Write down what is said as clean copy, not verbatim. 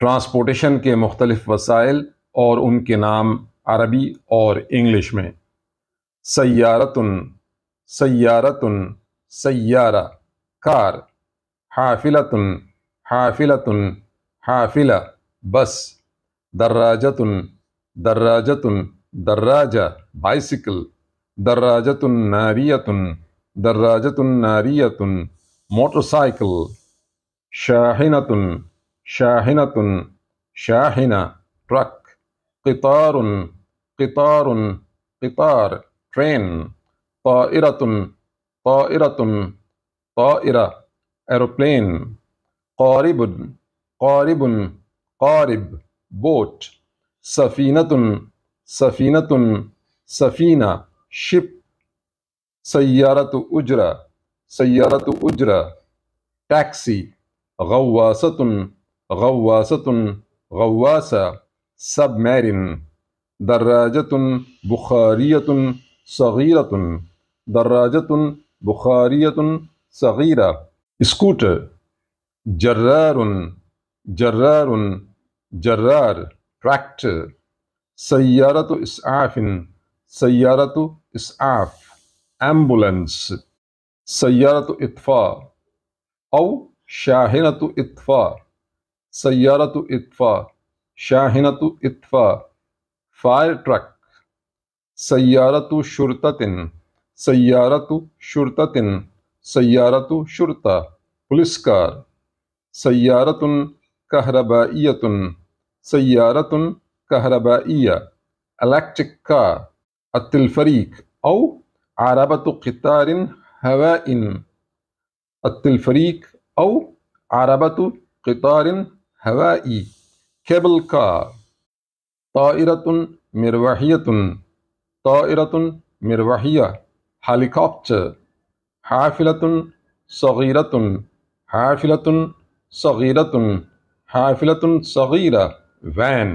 Transportation के मुख्तलिफ वसाइल और उनके नाम अरबी और इंग्लिश में। सय्यारतुन, सय्यारतुन, सय्यारा कार। हाफिलतुन, हाफिलतुन, हाफिला बस। दर्राजतुन, दर्राजतुन, दर्राजा बाइसिकल। दर्राजतुन नारियतुन, दर्राजतुन नारियतुन मोटरसाइकिल। शाहिनतुन, शाहिनतुन, शाहिना ट्रक। क़ितारुन, क़ितारुन, क़ितार ट्रेन। ताइरतुन, ताइरतुन, ताइरा एरोप्लेन। क़ारिबुन, क़ारिबुन, क़ारिब बोट। सफ़ीनतुन, सफ़ीनतुन, सफ़ीना शिप। सय्यारतु उजरा, सय्यारतु उजरा टैक्सी। गव्वासतुन, गव्वासतुन, गव्वासा सबमरीन। दर्राजतुन बुखारियतुन सगीरतुन, दर्राजतुन बुखारियतुन सगीरा स्कूटर। जर्रारुन, जर्रारुन, जर्रार ट्रैक्टर। सय्यारतु इसआफिन, सय्यारतु इसआफ एम्बुलेंस। सय्यारतु इत्फा औ शाहिनतु इत्फा, सय्यारतु इत्फा, शाहिनतु इत्फा फायर ट्रक। सय्यारतु शुरततिन, सय्यारतु शुरततिन, सय्यारतु शुरता पुलिस कार। सय्यारतुन कहरबाइयतुन, सय्यारतुन कहरबाइया इलेक्ट्रिक कार। अत्तिलफरीक औ अरबतु क़ितारिन हवाइन, अत्तिलफरीक औ अरबतु क़ितारिन हवाई केबल कार। ताइरतुन मिरवहियतुन, ताइरतुन मिरवहिया हेलीकॉप्टर। हाफिलतुन सगीरतुन, हाफिलतुन सगीरतुन, हाफिलतुन सगीरा वैन।